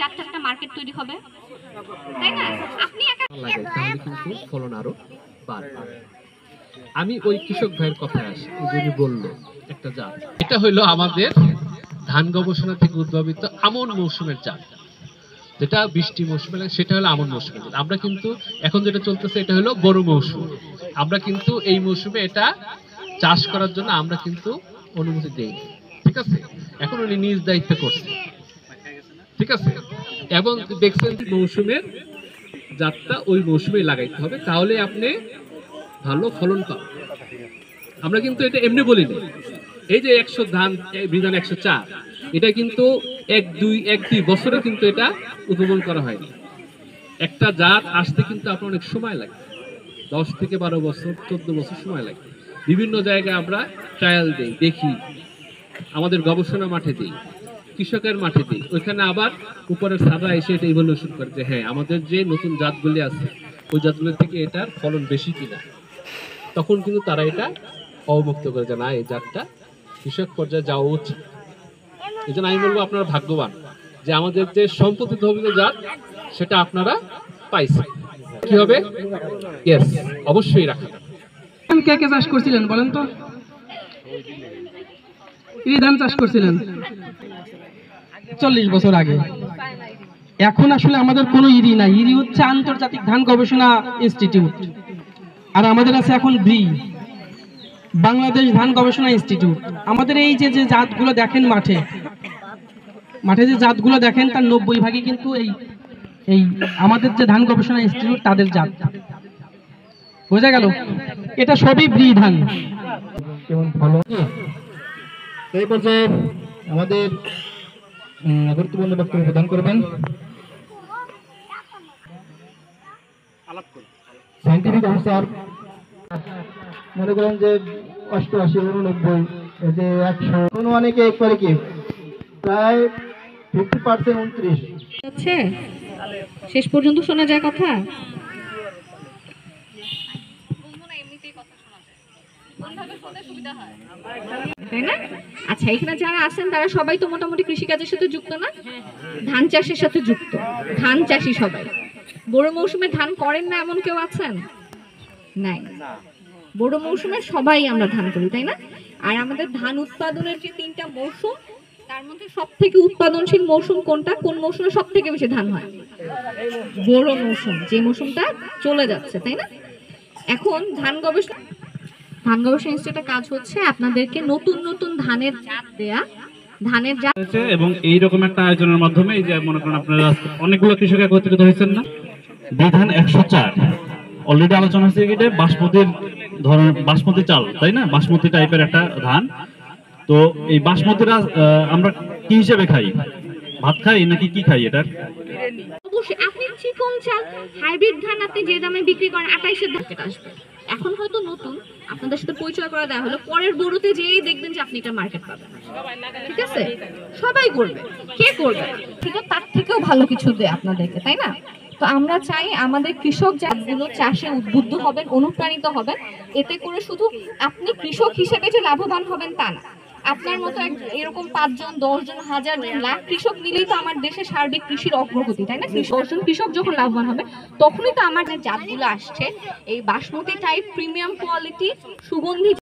জাতটা একটা মার্কেট তৈরি হবে, তাই না? আপনি একা তাহলে কিন্তু ফলন আরো বাড়বে। আমি ওই কৃষক ভাইয়ের কথায় আসি, যিনি বললো একটা জাত, এটা হইলো আমাদের ধান গবেষণা থেকে উদ্ভাবিত আমন মৌসুমের জাত, যেটা বৃষ্টি মৌসুমে লাগে, সেটা হলো আমন মৌসুমের জাত। আমরা কিন্তু এখন যেটা চলতেছে এটা হলো বড় মৌসুম। আমরা কিন্তু এই মৌসুমে এটা চাষ করার জন্য আমরা কিন্তু অনুমতি দেই, ঠিক আছে? এখন উনি নিজ দায়িত্বে করছে, ঠিক আছে? এবং দেখছেন মৌসুমের জাতটা ওই মৌসুমে লাগাইতে হবে, তাহলে আপনি ভালো ফলন পাবেন। আমরা কিন্তু এটা এমনি বলি না। এই যে 100 ধান বিধান 104, এটা কিন্তু এক দুই বছরে কিন্তু এটা উদ্ভাবন করা হয়নি। একটা জাত আসতে কিন্তু আপনার অনেক সময় লাগে, 10 থেকে 12 বছর 14 বছর সময় লাগে। বিভিন্ন জায়গায় আমরা ট্রায়াল দিই, দেখি, আমাদের গবেষণা মাঠে দিই, কৃষকের মাঠে দিই, ওইখানে আবার উপরের সাদা এসে এটা ইভ্যালুয়েশন করে যে হ্যাঁ আমাদের যে নতুন জাতগুলি আছে ওই জাতগুলি থেকে এটার ফলন বেশি কিনা। তখন কিন্তু তারা এটা অবমুক্ত করে যে না, এই জাতটা কৃষক পর্যায়ে যাওয়া উচিত। এই জন্য আমি বলবো আপনারা ভাগ্যবান যে আমাদের যে সম্পত্তি ধর্মীয় জাত সেটা আপনারা পাইছেন। কি হবে? ইয়েস, অবশ্যই রাখা যাবে। কে কে চাষ করছিলেন বলেন তো? ধান চাষ করছিলেন 40 বছর আগে। এখন আসলে আমাদের কোনো ইরি নাই। ইরি হচ্ছে আন্তর্জাতিক ধান গবেষণা ইনস্টিটিউট, আর আমাদের আছে এখন বাংলাদেশ ধান গবেষণা ইনস্টিটিউট। আমাদের এই যে জাতগুলো দেখেন মাঠে যে জাতগুলো দেখেন তার 90 ভাগই কিন্তু এই আমাদের যে ধান গবেষণা ইনস্টিটিউট তাদের জাত। বোঝা গেল? এটা সবই ব্রি ধান। এই পর্যায়ে আমাদের গুরুত্বপূর্ণ বক্তব্য প্রদান করবেন সায়েন্টিফিক অফিসার, মনে করেন যে 88, 89, এই যে 100, কোনো অনেকে একবারে কি প্রায় 50% 29 হচ্ছে। শেষ পর্যন্ত শোনা যায় কথা? তাই না? আচ্ছা, এখানে যারা আছেন তারা সবাই তো মোটামুটি কৃষিকাজের সাথে যুক্ত না? ধান চাষের সাথে যুক্ত, ধান চাষি সবাই। বড় মৌসুমে ধান করেন না এমন কেউ আছেন? নাই। বড় মৌসুমে সবাই আমরা ধান করি, তাই না? আর আমাদের ধান উৎপাদনের যে 3টা মৌসুম, তার মধ্যে সবথেকে উৎপাদনশীল মৌসুম কোনটা? কোন মৌসুমে সবথেকে বেশি ধান হয়? বড় মৌসুম, যে মৌসুমটা চলে যাচ্ছে, তাই না? এখন ধান গবেষণা ইনস্টিটিউটের কাজ হচ্ছে আপনাদেরকে নতুন নতুন ধানের জাত দেয়া, ধানের জাত এবং এই রকম একটা আয়োজনের মাধ্যমে এই যে মনে করেন আপনারা অনেকগুলো কৃষক একত্রিত হয়েছেন না, বিধান 104 অলরেডি আলোচনা হয়েছে। এটা বাসমতির ধরনের বাসমতি চাল, তাই না? বাসমতি টাইপের একটা ধান। তো এই বাসমতিরা আমরা কি হিসেবে খাই? ভাত খাই নাকি কি খাই? এটার অবশ্যই আপনি চিকন চাল হাইব্রিড ধান আপনি যে দামে বিক্রি করেন 28-এর মার্কেট আসবে। এখন হয়তো নতুন আপনাদের সাথে পরিচয় করা দেওয়া হলো, পরের বড়তে যেই দেখবেন যে আপনি এটা মার্কেট পাবেন, ঠিক আছে? সবাই করবে, কে করবে? ঠিক আছে, তার থেকেও ভালো কিছু দেয় আপনাদেরকে, তাই না? তো আমরা চাই আমাদের কৃষক জাতগুলো চাষে উদ্বুদ্ধ হবেন, অনুপ্রাণিত হবেন। এতে করে শুধু আপনি কৃষক হিসেবে যে লাভবান হবেন তা না, আপনার মতো এরকম 5 জন 10 জন 1000 জন লাখ কৃষক মিলেই তো আমার দেশে সার্বিক কৃষির অগ্রগতি, তাই না? 10 জন কৃষক যখন লাভবান হবে তখনই তো আমার যে জাতগুলো আসছে এই বাসমতি টাইপ প্রিমিয়াম কোয়ালিটি সুগন্ধি